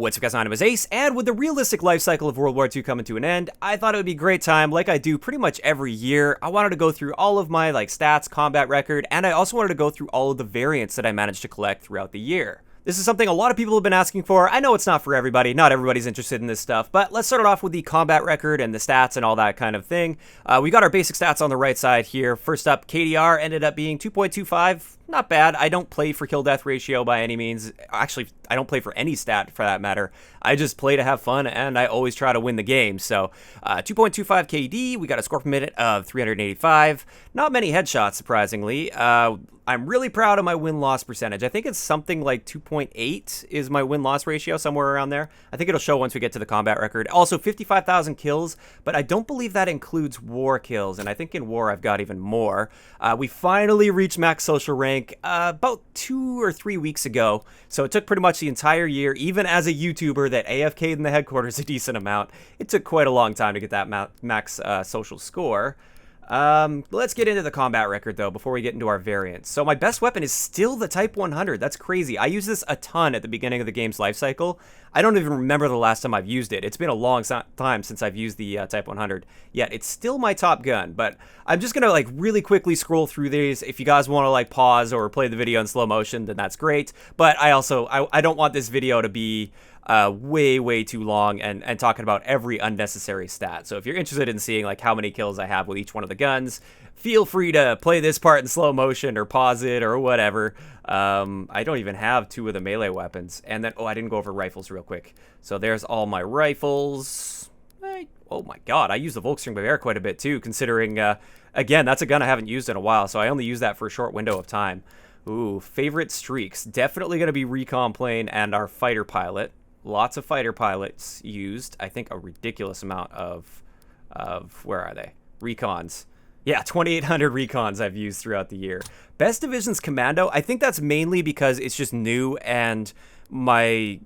What's up guys, my name is Ace, and with the realistic life cycle of World War II coming to an end, I thought it would be a great time, like I do pretty much every year. I wanted to go through all of my stats, combat record, and I also wanted to go through all of the variants that I managed to collect throughout the year. This is something a lot of people have been asking for. I know it's not for everybody, not everybody's interested in this stuff, but let's start it off with the combat record and the stats and all that kind of thing. We got our basic stats on the right side here. First up, KDR ended up being 2.25. Not bad. I don't play for kill-death ratio by any means. Actually, I don't play for any stat for that matter. I just play to have fun, and I always try to win the game. So, 2.25 KD. We got a score per minute of 385. Not many headshots, surprisingly. I'm really proud of my win-loss percentage. I think it's something like 2.8 is my win-loss ratio, somewhere around there. I think it'll show once we get to the combat record. Also, 55,000 kills, but I don't believe that includes war kills, and I think in war I've got even more. We finally reached max social rank about 2 or 3 weeks ago, so it took pretty much the entire year. Even as a YouTuber that AFK'd in the headquarters a decent amount, it took quite a long time to get that max social score. Let's get into the combat record though before we get into our variants. So my best weapon is still the Type 100. That's crazy. I use this a ton at the beginning of the game's life cycle. I don't even remember the last time I've used it. It's been a long time since I've used the Type 100. Yet it's still my top gun. But I'm just gonna really quickly scroll through these. If you guys want to pause or play the video in slow motion, then that's great. But I don't want this video to be way too long and talking about every unnecessary stat. So if you're interested in seeing how many kills I have with each one of the guns, feel free to play this part in slow motion or pause it or whatever. I don't even have 2 of the melee weapons. And then, I didn't go over rifles real quick. So there's all my rifles. Oh my god, I use the Volkswagen quite a bit too, considering, again, that's a gun I haven't used in a while, so I only use that for a short window of time. Ooh, favorite streaks. Definitely going to be recon plane and our fighter pilot. Lots of fighter pilots used. I think a ridiculous amount of where are they? Recons. Yeah, 2,800 recons I've used throughout the year. Best Division's Commando. I think that's mainly because it's just new and my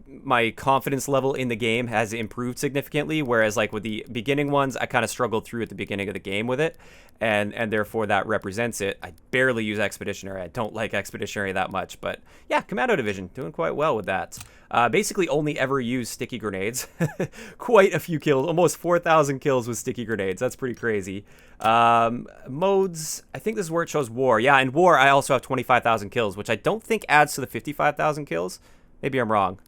confidence level in the game has improved significantly, whereas with the beginning ones I kind of struggled through at the beginning of the game with it, and therefore that represents it. I barely use Expeditionary. I don't like Expeditionary that much, but yeah, Commando Division doing quite well with that. Basically only ever use sticky grenades. Quite a few kills, almost 4,000 kills with sticky grenades. That's pretty crazy. Modes, I think this is where it shows war. Yeah, in war I also have 25,000 kills, which I don't think adds to the 55,000 kills. Maybe I'm wrong.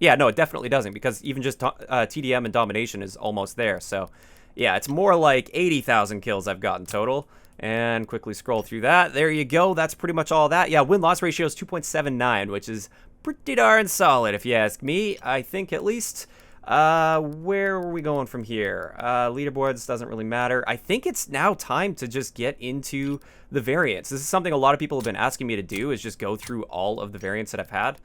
Yeah, no, it definitely doesn't, because even just TDM and Domination is almost there. So, yeah, it's more like 80,000 kills I've gotten total. And quickly scroll through that. There you go. That's pretty much all that. Yeah, win-loss ratio is 2.79, which is pretty darn solid, if you ask me. I think at least. Where are we going from here? Leaderboards doesn't really matter. I think it's now time to just get into the variants. This is something a lot of people have been asking me to do, is just go through all of the variants that I've had.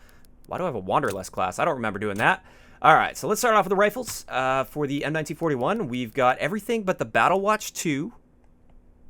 Why do I have a Wanderlust class? I don't remember doing that. All right, so let's start off with the rifles. For the M1941, we've got everything but the Battle Watch 2,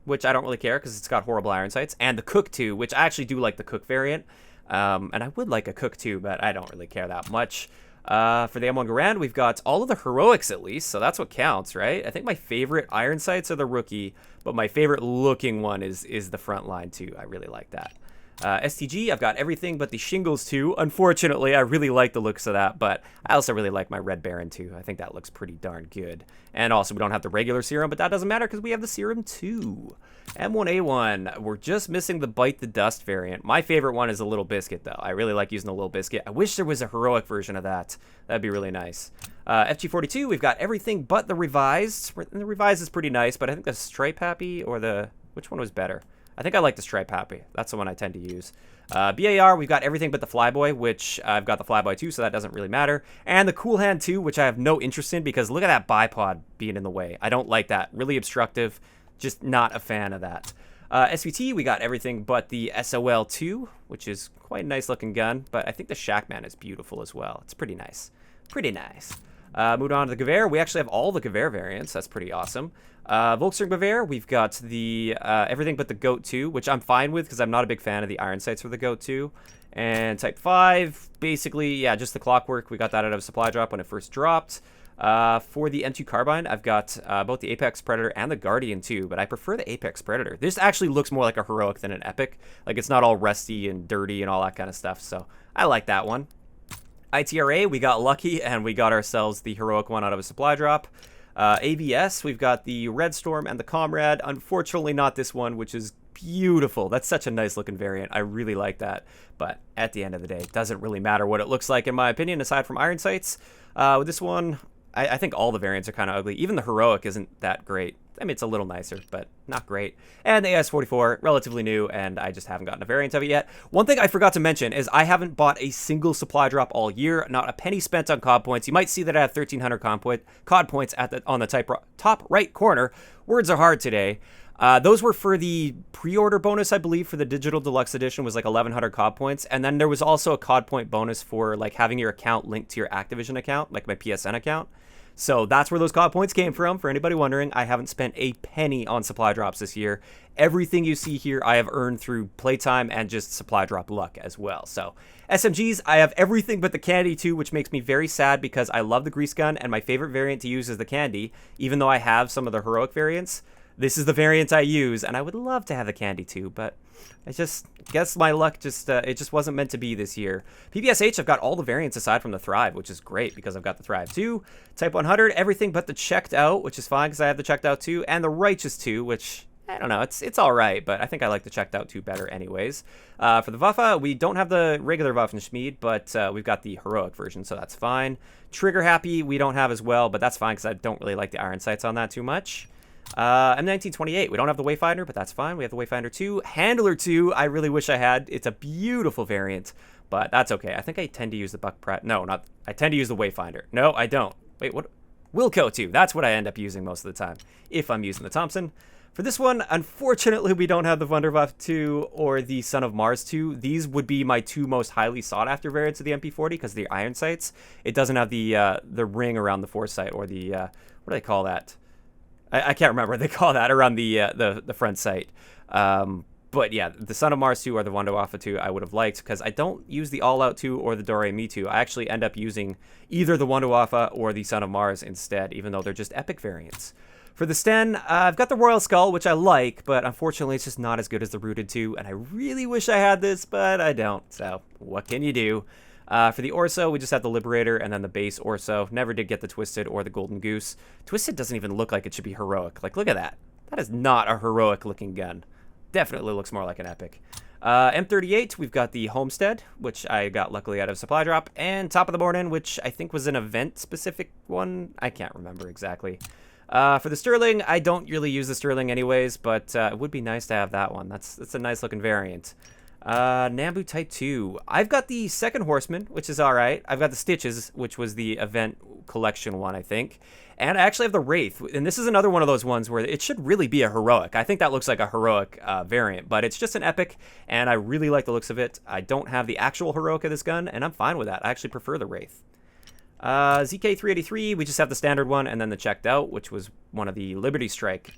which I don't really care because it's got horrible iron sights, and the Cook 2, which I actually do like the Cook variant. And I would like a Cook 2, but I don't really care that much. For the M1 Garand, we've got all of the heroics at least, so that's what counts, right? I think my favorite iron sights are the Rookie, but my favorite looking one is the Frontline 2. I really like that. STG, I've got everything but the Shingles 2. Unfortunately, I really like the looks of that, but I also really like my Red Baron 2. I think that looks pretty darn good. And also, we don't have the regular serum, but that doesn't matter because we have the serum 2. M1A1, we're just missing the Bite the Dust variant. My favorite one is a Little Biscuit, though. I really like using the Little Biscuit. I wish there was a heroic version of that. That'd be really nice. FG42, we've got everything but the Revised. And the Revised is pretty nice, but I think the Stripe Happy or the... Which one was better? I think I like the Stripe Happy. That's the one I tend to use. BAR, we've got everything but the Flyboy, which I've got the Flyboy too, so that doesn't really matter. And the Cool Hand 2, which I have no interest in because look at that bipod being in the way. I don't like that. Really obstructive. Just not a fan of that. SVT, we got everything but the SOL 2, which is quite a nice looking gun, but I think the Shackman is beautiful as well. It's pretty nice. Pretty nice. Moving on to the Gewehr, we actually have all the Gewehr variants. That's pretty awesome. Volkswagen Gewehr, we've got the everything but the Goat 2, which I'm fine with because I'm not a big fan of the iron sights for the Goat 2. And Type 5, basically, yeah, just the Clockwork. We got that out of a supply drop when it first dropped. For the M2 Carbine, I've got both the Apex Predator and the Guardian 2, but I prefer the Apex Predator. This actually looks more like a heroic than an epic. Like, it's not all rusty and dirty and all that kind of stuff, so I like that one. ITRA, we got lucky and we got ourselves the heroic one out of a supply drop. ABS, we've got the Red Storm and the Comrade. Unfortunately, not this one, which is beautiful. That's such a nice looking variant. I really like that. But at the end of the day, it doesn't really matter what it looks like, in my opinion, aside from iron sights. With this one, I think all the variants are kind of ugly. Even the heroic isn't that great. I mean, it's a little nicer, but not great. And the AS44, relatively new, and I just haven't gotten a variant of it yet. One thing I forgot to mention is I haven't bought a single supply drop all year, not a penny spent on COD points. You might see that I have 1,300 COD points on the top right corner. Words are hard today. Those were for the pre-order bonus, I believe, for the Digital Deluxe Edition was like 1,100 COD points. And then there was also a COD point bonus for like having your account linked to your Activision account, like my PSN account. So that's where those COD points came from. For anybody wondering, I haven't spent a penny on supply drops this year. Everything you see here, I have earned through playtime and just supply drop luck as well. So SMGs, I have everything but the Candy 2, which makes me very sad because I love the grease gun and my favorite variant to use is the Candy, even though I have some of the heroic variants. This is the variant I use, and I would love to have the Candy too, but I just guess my luck it just wasn't meant to be this year. PPSH, I've got all the variants aside from the Thrive, which is great because I've got the Thrive 2, Type 100, everything but the Checked Out, which is fine because I have the Checked Out 2, and the Righteous 2, which, I don't know, it's all right, but I think I like the Checked Out 2 better anyways. For the Waffe, we don't have the regular Waffenschmied, but we've got the heroic version, so that's fine. Trigger Happy, we don't have as well, but that's fine because I don't really like the iron sights on that too much. M1928, we don't have the Wayfinder, but that's fine. We have the Wayfinder 2. Handler 2, I really wish I had. It's a beautiful variant, but that's okay. I think I tend to use the Buck Pratt. No, not. I tend to use the Wayfinder. No, I don't. Wait, what? Wilco 2. That's what I end up using most of the time, if I'm using the Thompson. For this one, unfortunately, we don't have the Wunderwaffe 2 or the Son of Mars 2. These would be my two most highly sought-after variants of the MP40 because of the iron sights. It doesn't have the ring around the foresight or the, what do they call that? I can't remember what they call that around the front sight. But yeah, the Son of Mars 2 or the Wunderwaffe 2 I would have liked because I don't use the All Out 2 or the Dore Mi 2. I actually end up using either the Wunderwaffe or the Son of Mars instead, even though they're just epic variants. For the Sten, I've got the Royal Skull, which I like, but unfortunately it's just not as good as the Rooted 2, and I really wish I had this, but I don't, so what can you do? For the Orso, we just have the Liberator and then the base Orso. Never did get the Twisted or the Golden Goose. Twisted doesn't even look like it should be heroic. Like, look at that. That is not a heroic-looking gun. Definitely looks more like an epic. M38, we've got the Homestead, which I got luckily out of Supply Drop, and Top of the Morning, which I think was an event-specific one. I can't remember exactly. For the Sterling, I don't really use the Sterling anyways, but it would be nice to have that one. That's a nice-looking variant. Nambu Type 2. I've got the Second Horseman, which is alright. I've got the Stitches, which was the event collection one, I think. And I actually have the Wraith. And this is another one of those ones where it should really be a heroic. I think that looks like a heroic variant, but it's just an epic, and I really like the looks of it. I don't have the actual heroic of this gun, and I'm fine with that. I actually prefer the Wraith. ZK383, we just have the standard one, and then the Checked Out, which was one of the Liberty Strike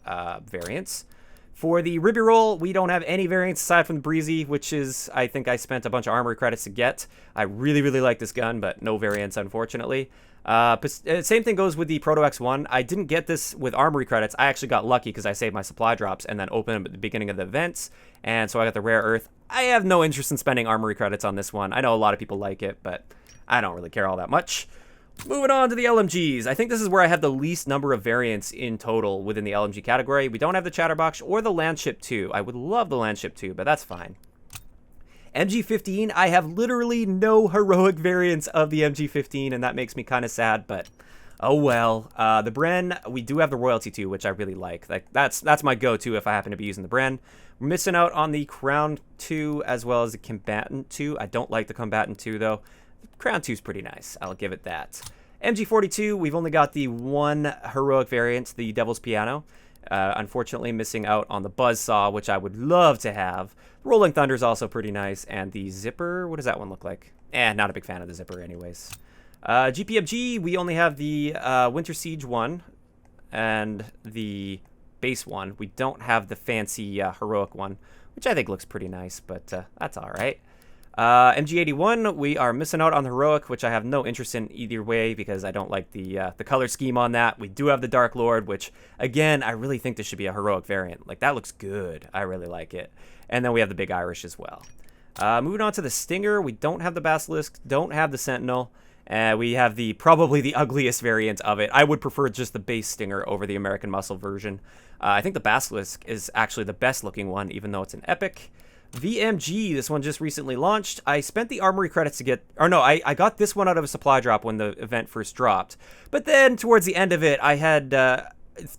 variants. For the Ribby Roll, we don't have any variants aside from the Breezy, which is, I think I spent a bunch of armory credits to get. I really, really like this gun, but no variants, unfortunately. Same thing goes with the Proto X1. I didn't get this with armory credits. I actually got lucky because I saved my supply drops and then opened them at the beginning of the events, and so I got the Rare Earth. I have no interest in spending armory credits on this one. I know a lot of people like it, but I don't really care all that much. Moving on to the LMGs. I think this is where I have the least number of variants in total within the LMG category. We don't have the Chatterbox or the Landship 2. I would love the Landship 2, but that's fine. MG15, I have literally no heroic variants of the MG15, and that makes me kind of sad, but oh well. The Bren, we do have the Royalty 2, which I really like. That's my go-to if I happen to be using the Bren. We're missing out on the Crown 2 as well as the Combatant 2. I don't like the Combatant 2, though. Crown 2 is pretty nice. I'll give it that. MG42, we've only got the one heroic variant, the Devil's Piano. Unfortunately, missing out on the Buzzsaw, which I would love to have. Rolling Thunder is also pretty nice. And the Zipper, what does that one look like? Not a big fan of the Zipper anyways. GPMG, we only have the Winter Siege one and the base one. We don't have the fancy heroic one, which I think looks pretty nice, but that's all right. MG81, we are missing out on the heroic, which I have no interest in either way because I don't like the color scheme on that. We do have the Dark Lord, which, again, I really think this should be a heroic variant. Like, that looks good. I really like it. And then we have the Big Irish as well. Moving on to the Stinger, we don't have the Basilisk, don't have the Sentinel. We have probably the ugliest variant of it. I would prefer just the base Stinger over the American Muscle version. I think the Basilisk is actually the best looking one, even though it's an epic. VMG, this one just recently launched. I spent the armory credits to get, or no, I got this one out of a supply drop when the event first dropped. But then towards the end of it, I had,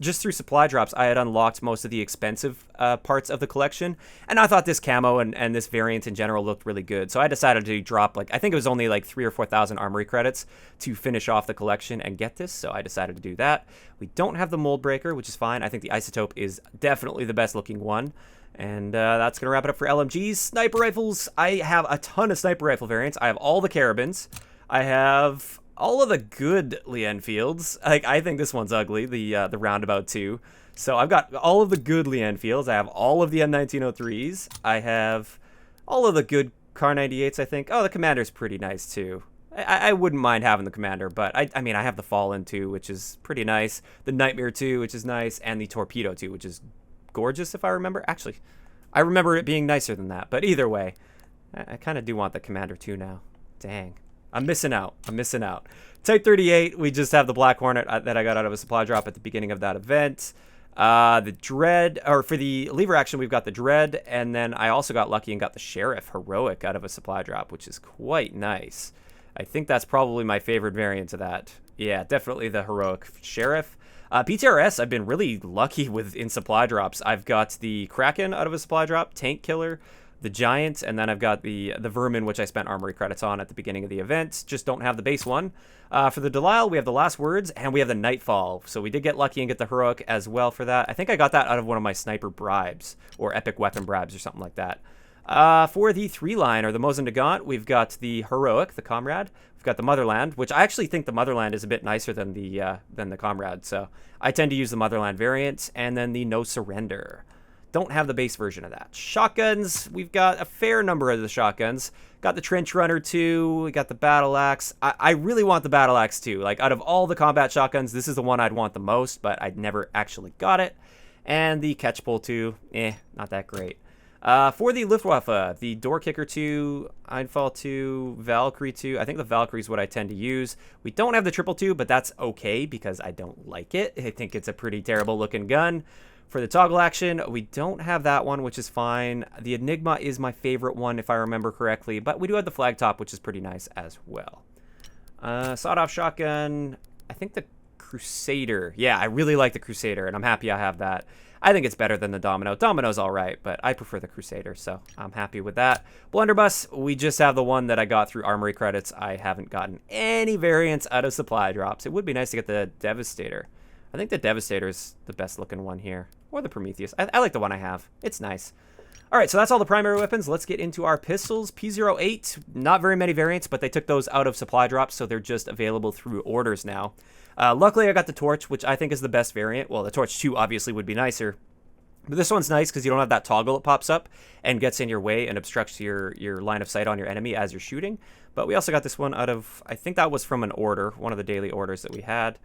just through supply drops, I had unlocked most of the expensive parts of the collection. And I thought this camo and this variant in general looked really good. So I decided to drop, like, I think it was only like 3,000 or 4,000 armory credits to finish off the collection and get this. So I decided to do that. We don't have the Mold Breaker, which is fine. I think the Isotope is definitely the best looking one. And that's going to wrap it up for LMGs. Sniper rifles, I have a ton of sniper rifle variants. I have all the carabins. I have all of the good Lee Enfields. Like, I think this one's ugly, the Roundabout 2. So I've got all of the good Lee Enfields. I have all of the M1903s. I have all of the good Car 98s, I think. Oh, the Commander's pretty nice, too. I wouldn't mind having the Commander, but I mean, I have the Fallen 2, which is pretty nice. The Nightmare 2, which is nice. And the Torpedo 2, which is gorgeous, if I remember. Actually, I remember it being nicer than that, but either way, I kind of do want the Commander 2 now. Dang, I'm missing out. Type 38, we just have the Black Hornet that I got out of a supply drop at the beginning of that event. The Dread, or for the lever action, we've got the Dread, and then I also got lucky and got the Sheriff Heroic out of a supply drop, which is quite nice. I think that's probably my favorite variant of that. Yeah, definitely the Heroic Sheriff. PTRS, I've been really lucky with in supply drops. I've got the Kraken out of a supply drop, Tank Killer, the Giant, and then I've got the Vermin, which I spent armory credits on at the beginning of the event. Just don't have the base one. For the Delisle, we have the Last Words, and we have the Nightfall. So we did get lucky and get the Heroic as well for that. I think I got that out of one of my sniper bribes, or epic weapon bribes, or something like that. For the 3-line, or the Mosin Nagant, we've got the Heroic, the Comrade. We've got the Motherland, which I actually think the Motherland is a bit nicer than the Comrade, so I tend to use the Motherland variant, and then the No Surrender. Don't have the base version of that. Shotguns, we've got a fair number of the shotguns. Got the Trench Runner 2, we got the Battle Axe. I really want the Battle Axe 2. Like, out of all the combat shotguns, this is the one I'd want the most, but I'd never actually got it. And the Catchpole 2, not that great. For the Luftwaffe, the Door Kicker 2, Einfall 2, Valkyrie 2. I think the Valkyrie is what I tend to use. We don't have the Triple 2, but that's okay because I don't like it. I think it's a pretty terrible looking gun. For the Toggle Action, we don't have that one, which is fine. The Enigma is my favorite one, if I remember correctly, but we do have the Flag Top, which is pretty nice as well. Sawed-off Shotgun, I think the Crusader. Yeah, I really like the Crusader, and I'm happy I have that. I think it's better than the Domino. Domino's all right, but I prefer the Crusader, so I'm happy with that. Blunderbuss, we just have the one that I got through armory credits. I haven't gotten any variants out of supply drops. It would be nice to get the Devastator. I think the Devastator is the best looking one here, or the Prometheus. I like the one I have. It's nice. All right, so that's all the primary weapons. Let's get into our pistols. P08, not very many variants, but they took those out of supply drops, so they're just available through orders now. Luckily, I got the Torch, which I think is the best variant. Well, the Torch 2 obviously would be nicer. But this one's nice because you don't have that toggle that pops up and gets in your way and obstructs your line of sight on your enemy as you're shooting. But we also got this one out of, I think that was from an order, one of the daily orders that we had.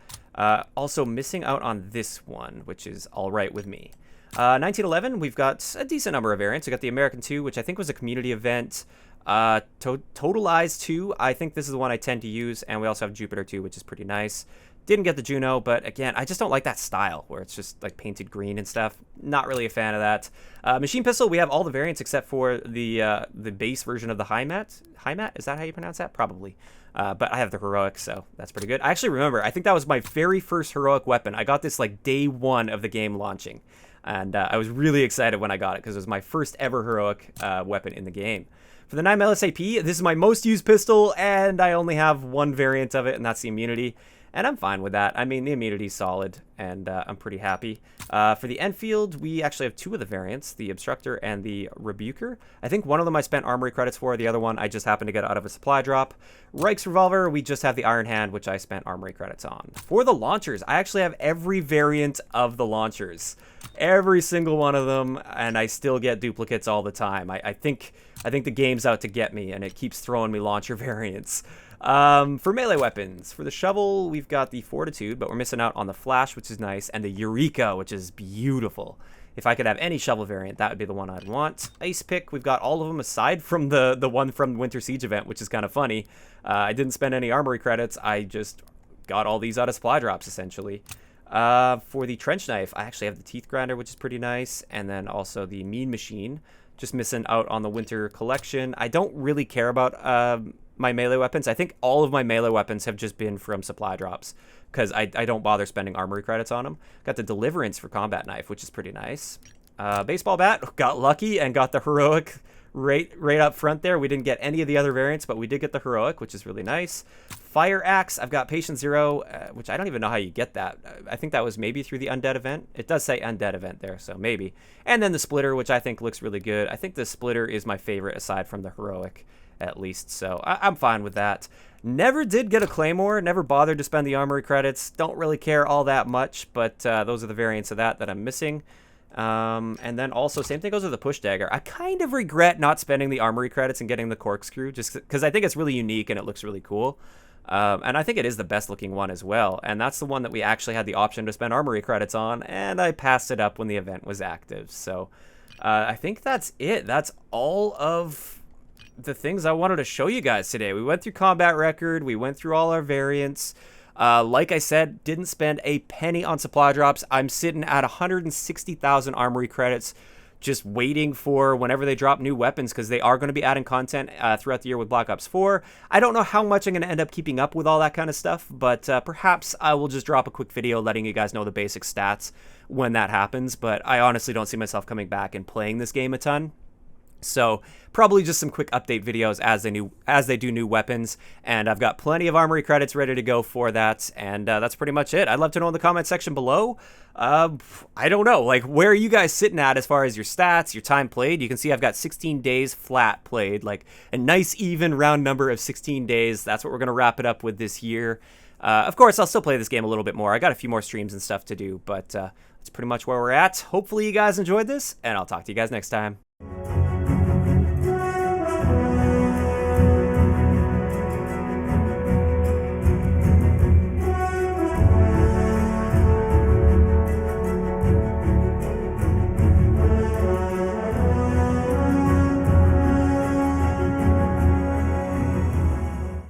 Also missing out on this one, which is all right with me. 1911, we've got a decent number of variants. We got the American 2, which I think was a community event. Total Eyes 2, I think this is the one I tend to use. And we also have Jupiter 2, which is pretty nice. Didn't get the Juno, but again, I just don't like that style where it's just like painted green and stuff. Not really a fan of that. Machine pistol, we have all the variants except for the base version of the Heimat. Heimat, is that how you pronounce that? Probably. But I have the Heroic, so that's pretty good. I actually remember, I think that was my very first Heroic weapon. I got this like day one of the game launching. And I was really excited when I got it because it was my first ever Heroic weapon in the game. For the 9mm SAP, this is my most used pistol, and I only have one variant of it, and that's the Immunity. And I'm fine with that. I mean, the immunity's solid, and I'm pretty happy. For the Enfield, we actually have two of the variants, the Obstructor and the Rebuker. I think one of them I spent armory credits for. The other one I just happened to get out of a supply drop. Reich's Revolver, we just have the Iron Hand, which I spent armory credits on. For the launchers, I actually have every variant of the launchers. Every single one of them, and I still get duplicates all the time. I think the game's out to get me, and it keeps throwing me launcher variants. For melee weapons, for the shovel, we've got the Fortitude, but we're missing out on the Flash, which is nice, and the Eureka, which is beautiful. If I could have any shovel variant, that would be the one I'd want. Ice pick, we've got all of them aside from the one from Winter Siege event, which is kind of funny. I didn't spend any armory credits. I just got all these out of supply drops, essentially. For the trench knife, I actually have the teeth grinder, which is pretty nice, and then also the mean machine. Just missing out on the winter collection. I don't really care about my melee weapons. I think all of my melee weapons have just been from supply drops, because I don't bother spending armory credits on them. Got the deliverance for combat knife, which is pretty nice. Baseball bat, got lucky and got the heroic right up front there. We didn't get any of the other variants, but we did get the heroic, which is really nice. Fire axe, I've got patient 0, which I don't even know how you get that. I think that was maybe through the undead event. It does say undead event there, so maybe. And then the splitter, which I think looks really good. I think the splitter is my favorite aside from the heroic, at least, so I'm fine with that. Never did get a claymore, never bothered to spend the armory credits. Don't really care all that much, but those are the variants of that I'm missing. And then also, same thing goes with the push dagger. I kind of regret not spending the armory credits and getting the corkscrew, just because I think it's really unique and it looks really cool. And I think it is the best looking one as well. And that's the one that we actually had the option to spend armory credits on, and I passed it up when the event was active. So I think that's it. That's all of the things I wanted to show you guys today. We went through combat record, we went through all our variants. Like I said, didn't spend a penny on supply drops. I'm sitting at 160,000 armory credits, just waiting for whenever they drop new weapons, because they are going to be adding content throughout the year with Black Ops 4. I don't know how much I'm going to end up keeping up with all that kind of stuff, but perhaps I will just drop a quick video letting you guys know the basic stats when that happens. But I honestly don't see myself coming back and playing this game a ton. So probably just some quick update videos as they do new weapons, and I've got plenty of armory credits ready to go for that, and that's pretty much it. I'd love to know in the comment section below. I don't know, like, where are you guys sitting at as far as your stats, your time played? You can see I've got 16 days flat played, like a nice even round number of 16 days. That's what we're gonna wrap it up with this year. Of course, I'll still play this game a little bit more. I got a few more streams and stuff to do, but that's pretty much where we're at. Hopefully you guys enjoyed this, and I'll talk to you guys next time.